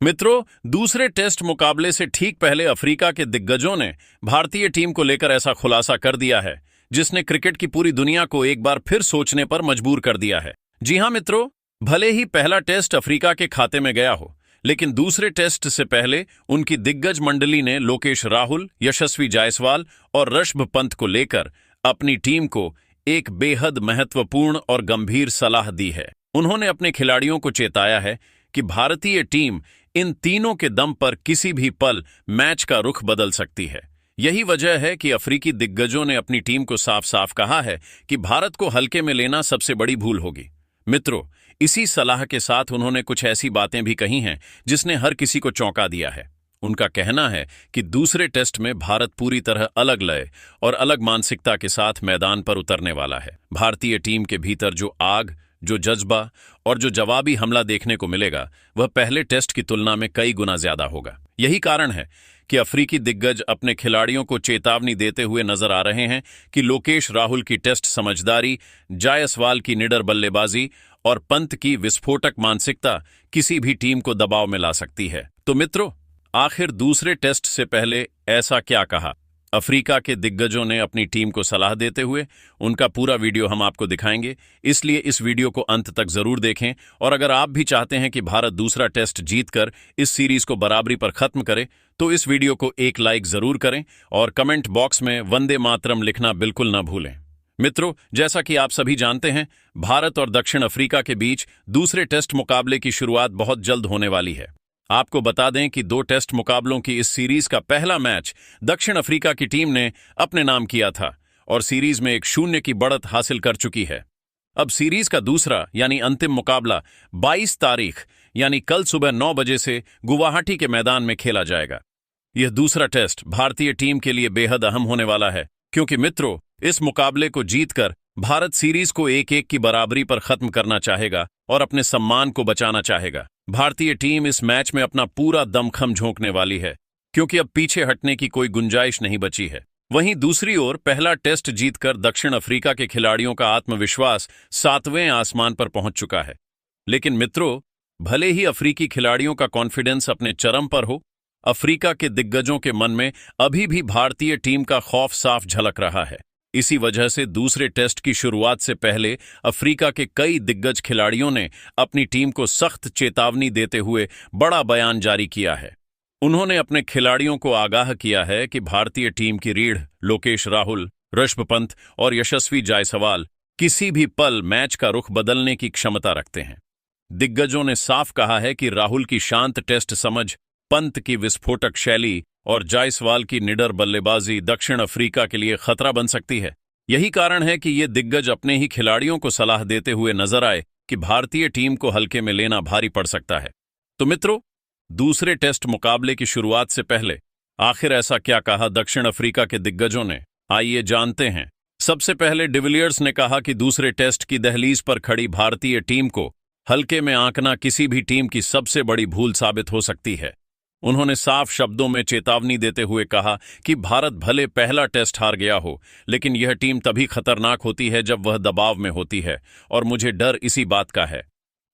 मित्रों, दूसरे टेस्ट मुकाबले से ठीक पहले अफ्रीका के दिग्गजों ने भारतीय टीम को लेकर ऐसा खुलासा कर दिया है जिसने क्रिकेट की पूरी दुनिया को एक बार फिर सोचने पर मजबूर कर दिया है। जी हां मित्रों, भले ही पहला टेस्ट अफ्रीका के खाते में गया हो, लेकिन दूसरे टेस्ट से पहले उनकी दिग्गज मंडली ने लोकेश राहुल, यशस्वी जायसवाल और ऋषभ पंत को लेकर अपनी टीम को एक बेहद महत्वपूर्ण और गंभीर सलाह दी है। उन्होंने अपने खिलाड़ियों को चेताया है कि भारतीय टीम इन तीनों के दम पर किसी भी पल मैच का रुख बदल सकती है। यही वजह है कि अफ्रीकी दिग्गजों ने अपनी टीम को साफ साफ कहा है कि भारत को हल्के में लेना सबसे बड़ी भूल होगी। मित्रों, इसी सलाह के साथ उन्होंने कुछ ऐसी बातें भी कही हैं जिसने हर किसी को चौंका दिया है। उनका कहना है कि दूसरे टेस्ट में भारत पूरी तरह अलग लय और अलग मानसिकता के साथ मैदान पर उतरने वाला है। भारतीय टीम के भीतर जो आग, जो जज्बा और जो जवाबी हमला देखने को मिलेगा, वह पहले टेस्ट की तुलना में कई गुना ज्यादा होगा। यही कारण है कि अफ्रीकी दिग्गज अपने खिलाड़ियों को चेतावनी देते हुए नजर आ रहे हैं कि लोकेश राहुल की टेस्ट समझदारी, जायसवाल की निडर बल्लेबाजी और पंत की विस्फोटक मानसिकता किसी भी टीम को दबाव में ला सकती है। तो मित्रों, आखिर दूसरे टेस्ट से पहले ऐसा क्या कहा अफ्रीका के दिग्गजों ने अपनी टीम को सलाह देते हुए? उनका पूरा वीडियो हम आपको दिखाएंगे, इसलिए इस वीडियो को अंत तक जरूर देखें। और अगर आप भी चाहते हैं कि भारत दूसरा टेस्ट जीतकर इस सीरीज को बराबरी पर खत्म करे, तो इस वीडियो को एक लाइक जरूर करें और कमेंट बॉक्स में वंदे मातरम लिखना बिल्कुल न भूलें। मित्रों, जैसा कि आप सभी जानते हैं, भारत और दक्षिण अफ्रीका के बीच दूसरे टेस्ट मुकाबले की शुरुआत बहुत जल्द होने वाली है। आपको बता दें कि 2 टेस्ट मुकाबलों की इस सीरीज का पहला मैच दक्षिण अफ्रीका की टीम ने अपने नाम किया था और सीरीज में 1-0 की बढ़त हासिल कर चुकी है। अब सीरीज का दूसरा यानी अंतिम मुकाबला 22 तारीख यानी कल सुबह 9 बजे से गुवाहाटी के मैदान में खेला जाएगा। यह दूसरा टेस्ट भारतीय टीम के लिए बेहद अहम होने वाला है, क्योंकि मित्रों, इस मुकाबले को जीतकर भारत सीरीज को 1-1 की बराबरी पर खत्म करना चाहेगा और अपने सम्मान को बचाना चाहेगा। भारतीय टीम इस मैच में अपना पूरा दमखम झोंकने वाली है, क्योंकि अब पीछे हटने की कोई गुंजाइश नहीं बची है। वहीं दूसरी ओर पहला टेस्ट जीतकर दक्षिण अफ्रीका के खिलाड़ियों का आत्मविश्वास 7वें आसमान पर पहुंच चुका है। लेकिन मित्रों, भले ही अफ्रीकी खिलाड़ियों का कॉन्फिडेंस अपने चरम पर हो, अफ्रीका के दिग्गजों के मन में अभी भी भारतीय टीम का खौफ साफ झलक रहा है। इसी वजह से दूसरे टेस्ट की शुरुआत से पहले अफ्रीका के कई दिग्गज खिलाड़ियों ने अपनी टीम को सख्त चेतावनी देते हुए बड़ा बयान जारी किया है। उन्होंने अपने खिलाड़ियों को आगाह किया है कि भारतीय टीम की रीढ़ लोकेश राहुल, ऋषभ पंत और यशस्वी जायसवाल किसी भी पल मैच का रुख बदलने की क्षमता रखते हैं। दिग्गजों ने साफ कहा है कि राहुल की शांत टेस्ट समझ, पंत की विस्फोटक शैली और जायसवाल की निडर बल्लेबाजी दक्षिण अफ्रीका के लिए खतरा बन सकती है। यही कारण है कि ये दिग्गज अपने ही खिलाड़ियों को सलाह देते हुए नजर आए कि भारतीय टीम को हल्के में लेना भारी पड़ सकता है। तो मित्रों, दूसरे टेस्ट मुकाबले की शुरुआत से पहले आखिर ऐसा क्या कहा दक्षिण अफ्रीका के दिग्गजों ने? आइए जानते हैं। सबसे पहले डिविलियर्स ने कहा कि दूसरे टेस्ट की दहलीज पर खड़ी भारतीय टीम को हल्के में आंकना किसी भी टीम की सबसे बड़ी भूल साबित हो सकती है। उन्होंने साफ शब्दों में चेतावनी देते हुए कहा कि भारत भले पहला टेस्ट हार गया हो, लेकिन यह टीम तभी खतरनाक होती है जब वह दबाव में होती है, और मुझे डर इसी बात का है।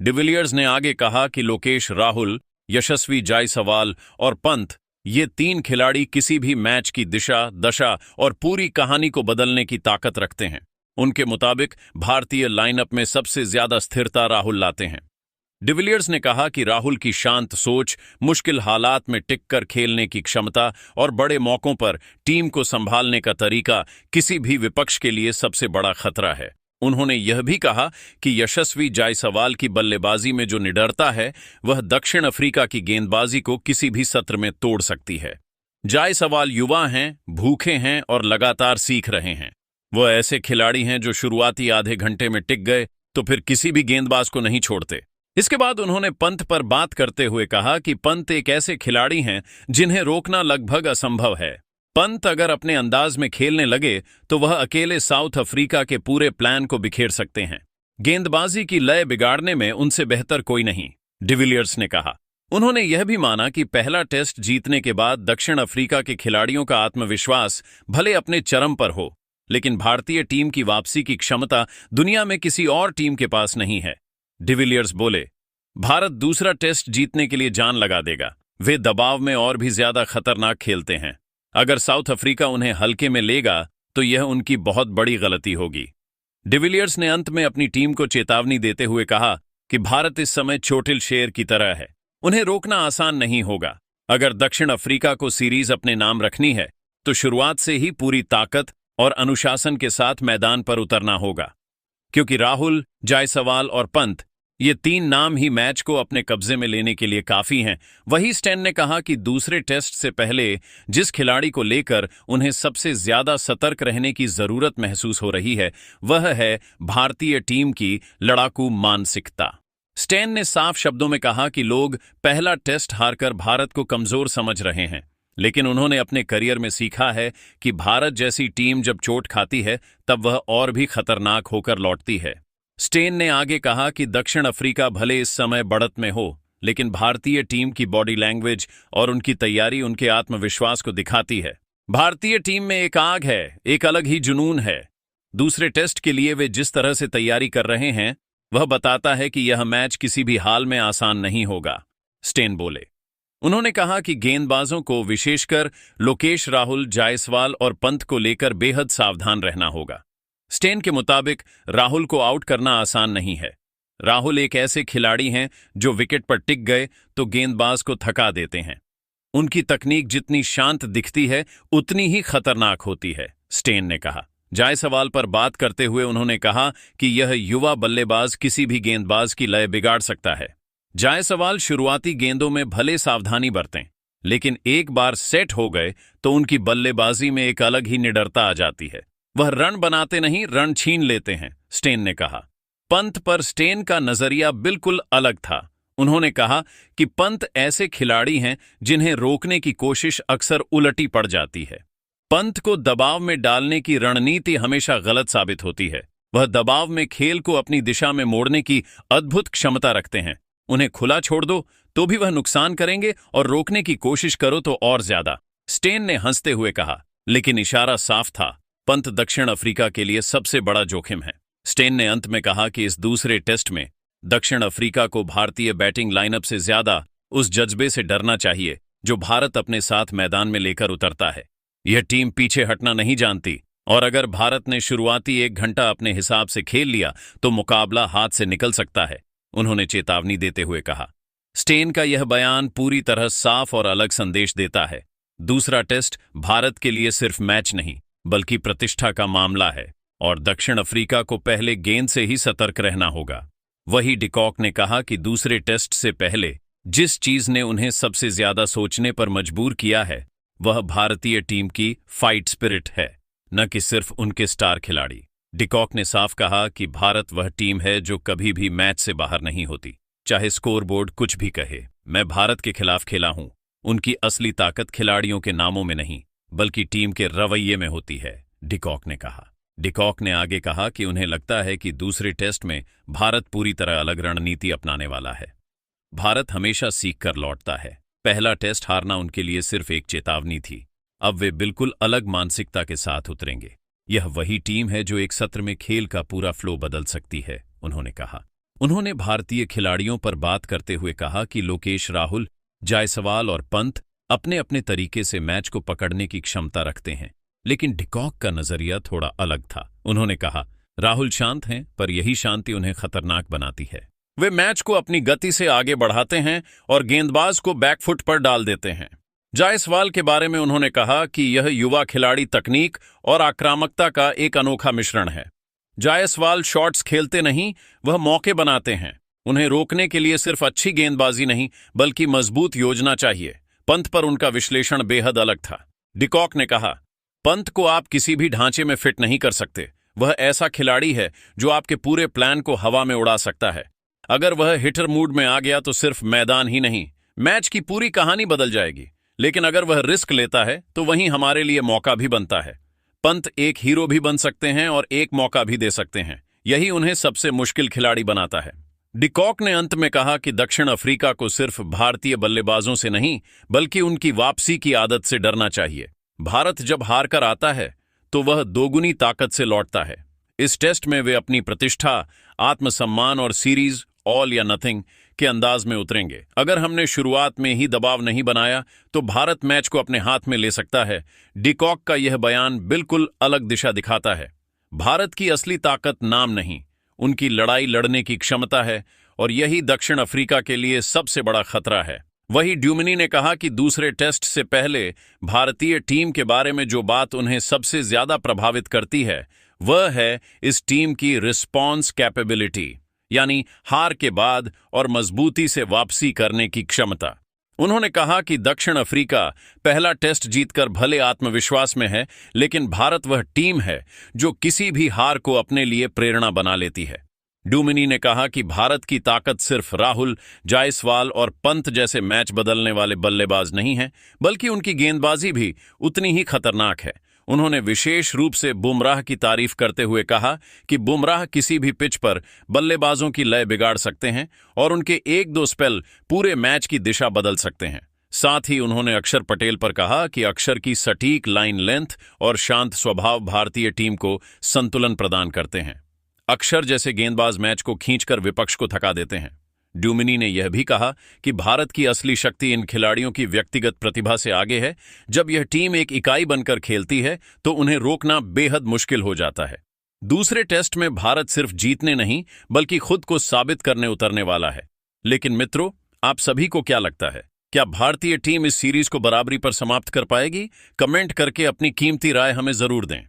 डिविलियर्स ने आगे कहा कि लोकेश राहुल, यशस्वी जायसवाल और पंत, ये 3 खिलाड़ी किसी भी मैच की दिशा, दशा और पूरी कहानी को बदलने की ताकत रखते हैं। उनके मुताबिक भारतीय लाइनअप में सबसे ज्यादा स्थिरता राहुल लाते हैं। डिविलियर्स ने कहा कि राहुल की शांत सोच, मुश्किल हालात में टिककर खेलने की क्षमता और बड़े मौकों पर टीम को संभालने का तरीका किसी भी विपक्ष के लिए सबसे बड़ा खतरा है। उन्होंने यह भी कहा कि यशस्वी जायसवाल की बल्लेबाजी में जो निडरता है, वह दक्षिण अफ्रीका की गेंदबाजी को किसी भी सत्र में तोड़ सकती है। जायसवाल युवा हैं, भूखे हैं और लगातार सीख रहे हैं। वह ऐसे खिलाड़ी हैं जो शुरुआती आधे घंटे में टिक गए तो फिर किसी भी गेंदबाज को नहीं छोड़ते। इसके बाद उन्होंने पंत पर बात करते हुए कहा कि पंत एक ऐसे खिलाड़ी हैं जिन्हें रोकना लगभग असंभव है। पंत अगर अपने अंदाज में खेलने लगे तो वह अकेले साउथ अफ्रीका के पूरे प्लान को बिखेर सकते हैं। गेंदबाजी की लय बिगाड़ने में उनसे बेहतर कोई नहीं, डिविलियर्स ने कहा। उन्होंने यह भी माना कि पहला टेस्ट जीतने के बाद दक्षिण अफ्रीका के खिलाड़ियों का आत्मविश्वास भले अपने चरम पर हो, लेकिन भारतीय टीम की वापसी की क्षमता दुनिया में किसी और टीम के पास नहीं है। डिविलियर्स बोले, भारत दूसरा टेस्ट जीतने के लिए जान लगा देगा। वे दबाव में और भी ज्यादा खतरनाक खेलते हैं। अगर साउथ अफ्रीका उन्हें हल्के में लेगा तो यह उनकी बहुत बड़ी गलती होगी। डिविलियर्स ने अंत में अपनी टीम को चेतावनी देते हुए कहा कि भारत इस समय चोटिल शेर की तरह है, उन्हें रोकना आसान नहीं होगा। अगर दक्षिण अफ्रीका को सीरीज अपने नाम रखनी है तो शुरुआत से ही पूरी ताकत और अनुशासन के साथ मैदान पर उतरना होगा, क्योंकि राहुल, जायसवाल और पंत, ये तीन नाम ही मैच को अपने कब्जे में लेने के लिए काफी हैं। वही स्टेन ने कहा कि दूसरे टेस्ट से पहले जिस खिलाड़ी को लेकर उन्हें सबसे ज्यादा सतर्क रहने की जरूरत महसूस हो रही है वह है भारतीय टीम की लड़ाकू मानसिकता। स्टेन ने साफ शब्दों में कहा कि लोग पहला टेस्ट हारकर भारत को कमजोर समझ रहे हैं, लेकिन उन्होंने अपने करियर में सीखा है कि भारत जैसी टीम जब चोट खाती है तब वह और भी खतरनाक होकर लौटती है। स्टेन ने आगे कहा कि दक्षिण अफ्रीका भले इस समय बढ़त में हो, लेकिन भारतीय टीम की बॉडी लैंग्वेज और उनकी तैयारी उनके आत्मविश्वास को दिखाती है। भारतीय टीम में एक आग है, एक अलग ही जुनून है। दूसरे टेस्ट के लिए वे जिस तरह से तैयारी कर रहे हैं वह बताता है कि यह मैच किसी भी हाल में आसान नहीं होगा, स्टेन बोले। उन्होंने कहा कि गेंदबाजों को, विशेषकर लोकेश राहुल, जायसवाल और पंत को लेकर बेहद सावधान रहना होगा। स्टेन के मुताबिक राहुल को आउट करना आसान नहीं है। राहुल एक ऐसे खिलाड़ी हैं जो विकेट पर टिक गए तो गेंदबाज को थका देते हैं। उनकी तकनीक जितनी शांत दिखती है उतनी ही खतरनाक होती है, स्टेन ने कहा। जायसवाल पर बात करते हुए उन्होंने कहा कि यह युवा बल्लेबाज किसी भी गेंदबाज की लय बिगाड़ सकता है। जायसवाल शुरुआती गेंदों में भले सावधानी बरतें, लेकिन एक बार सेट हो गए तो उनकी बल्लेबाजी में एक अलग ही निडरता आ जाती है। वह रन बनाते नहीं, रन छीन लेते हैं, स्टेन ने कहा। पंत पर स्टेन का नजरिया बिल्कुल अलग था। उन्होंने कहा कि पंत ऐसे खिलाड़ी हैं जिन्हें रोकने की कोशिश अक्सर उलटी पड़ जाती है। पंत को दबाव में डालने की रणनीति हमेशा गलत साबित होती है। वह दबाव में खेल को अपनी दिशा में मोड़ने की अद्भुत क्षमता रखते हैं। उन्हें खुला छोड़ दो तो भी वह नुकसान करेंगे और रोकने की कोशिश करो तो और ज्यादा, स्टेन ने हंसते हुए कहा। लेकिन इशारा साफ था, पंत दक्षिण अफ्रीका के लिए सबसे बड़ा जोखिम है। स्टेन ने अंत में कहा कि इस दूसरे टेस्ट में दक्षिण अफ्रीका को भारतीय बैटिंग लाइनअप से ज्यादा उस जज्बे से डरना चाहिए जो भारत अपने साथ मैदान में लेकर उतरता है। यह टीम पीछे हटना नहीं जानती और अगर भारत ने शुरुआती 1 घंटा अपने हिसाब से खेल लिया तो मुकाबला हाथ से निकल सकता है, उन्होंने चेतावनी देते हुए कहा। स्टेन का यह बयान पूरी तरह साफ और अलग संदेश देता है। दूसरा टेस्ट भारत के लिए सिर्फ मैच नहीं बल्कि प्रतिष्ठा का मामला है और दक्षिण अफ्रीका को पहले गेंद से ही सतर्क रहना होगा। वही डिकॉक ने कहा कि दूसरे टेस्ट से पहले जिस चीज ने उन्हें सबसे ज्यादा सोचने पर मजबूर किया है वह भारतीय टीम की फाइट स्पिरिट है, न कि सिर्फ उनके स्टार खिलाड़ी। डिकॉक ने साफ कहा कि भारत वह टीम है जो कभी भी मैच से बाहर नहीं होती, चाहे स्कोरबोर्ड कुछ भी कहे। मैं भारत के खिलाफ खेला हूं। उनकी असली ताकत खिलाड़ियों के नामों में नहीं बल्कि टीम के रवैये में होती है, डिकॉक ने कहा। डिकॉक ने आगे कहा कि उन्हें लगता है कि दूसरे टेस्ट में भारत पूरी तरह अलग रणनीति अपनाने वाला है। भारत हमेशा सीख कर लौटता है। पहला टेस्ट हारना उनके लिए सिर्फ एक चेतावनी थी। अब वे बिल्कुल अलग मानसिकता के साथ उतरेंगे। यह वही टीम है जो एक सत्र में खेल का पूरा फ्लो बदल सकती है, उन्होंने कहा। उन्होंने भारतीय खिलाड़ियों पर बात करते हुए कहा कि लोकेश राहुल, जायसवाल और पंत अपने अपने तरीके से मैच को पकड़ने की क्षमता रखते हैं, लेकिन डिकॉक का नजरिया थोड़ा अलग था। उन्होंने कहा, राहुल शांत हैं पर यही शांति उन्हें खतरनाक बनाती है। वे मैच को अपनी गति से आगे बढ़ाते हैं और गेंदबाज को बैकफुट पर डाल देते हैं। जायसवाल के बारे में उन्होंने कहा कि यह युवा खिलाड़ी तकनीक और आक्रामकता का एक अनोखा मिश्रण है। जायसवाल शॉट्स खेलते नहीं, वह मौके बनाते हैं। उन्हें रोकने के लिए सिर्फ अच्छी गेंदबाजी नहीं बल्कि मजबूत योजना चाहिए। पंत पर उनका विश्लेषण बेहद अलग था। डिकॉक ने कहा, पंत को आप किसी भी ढांचे में फिट नहीं कर सकते। वह ऐसा खिलाड़ी है जो आपके पूरे प्लान को हवा में उड़ा सकता है। अगर वह हिटर मूड में आ गया तो सिर्फ मैदान ही नहीं, मैच की पूरी कहानी बदल जाएगी। लेकिन अगर वह रिस्क लेता है तो वहीं हमारे लिए मौका भी बनता है। पंत एक हीरो भी बन सकते हैं और एक मौका भी दे सकते हैं। यही उन्हें सबसे मुश्किल खिलाड़ी बनाता है। डिकॉक ने अंत में कहा कि दक्षिण अफ्रीका को सिर्फ भारतीय बल्लेबाजों से नहीं बल्कि उनकी वापसी की आदत से डरना चाहिए। भारत जब हार कर आता है तो वह दोगुनी ताकत से लौटता है। इस टेस्ट में वे अपनी प्रतिष्ठा, आत्मसम्मान और सीरीज ऑल या नथिंग के अंदाज में उतरेंगे। अगर हमने शुरुआत में ही दबाव नहीं बनाया तो भारत मैच को अपने हाथ में ले सकता है। डिकॉक का यह बयान बिल्कुल अलग दिशा दिखाता है। भारत की असली ताकत नाम नहीं, उनकी लड़ाई लड़ने की क्षमता है, और यही दक्षिण अफ्रीका के लिए सबसे बड़ा खतरा है। वही ड्यूमिनी ने कहा कि दूसरे टेस्ट से पहले भारतीय टीम के बारे में जो बात उन्हें सबसे ज्यादा प्रभावित करती है वह है इस टीम की रिस्पॉन्स कैपेबिलिटी, यानी हार के बाद और मजबूती से वापसी करने की क्षमता। उन्होंने कहा कि दक्षिण अफ्रीका पहला टेस्ट जीतकर भले आत्मविश्वास में है, लेकिन भारत वह टीम है जो किसी भी हार को अपने लिए प्रेरणा बना लेती है। ड्यूमिनी ने कहा कि भारत की ताकत सिर्फ राहुल, जायसवाल और पंत जैसे मैच बदलने वाले बल्लेबाज नहीं है, बल्कि उनकी गेंदबाजी भी उतनी ही खतरनाक है। उन्होंने विशेष रूप से बुमराह की तारीफ करते हुए कहा कि बुमराह किसी भी पिच पर बल्लेबाजों की लय बिगाड़ सकते हैं और उनके एक दो स्पेल पूरे मैच की दिशा बदल सकते हैं। साथ ही उन्होंने अक्षर पटेल पर कहा कि अक्षर की सटीक लाइन लेंथ और शांत स्वभाव भारतीय टीम को संतुलन प्रदान करते हैं। अक्षर जैसे गेंदबाज मैच को खींचकर विपक्ष को थका देते हैं। ड्यूमिनी ने यह भी कहा कि भारत की असली शक्ति इन खिलाड़ियों की व्यक्तिगत प्रतिभा से आगे है। जब यह टीम एक इकाई बनकर खेलती है तो उन्हें रोकना बेहद मुश्किल हो जाता है। दूसरे टेस्ट में भारत सिर्फ जीतने नहीं बल्कि खुद को साबित करने उतरने वाला है। लेकिन मित्रों, आप सभी को क्या लगता है, क्या भारतीय टीम इस सीरीज को बराबरी पर समाप्त कर पाएगी? कमेंट करके अपनी कीमती राय हमें जरूर दें।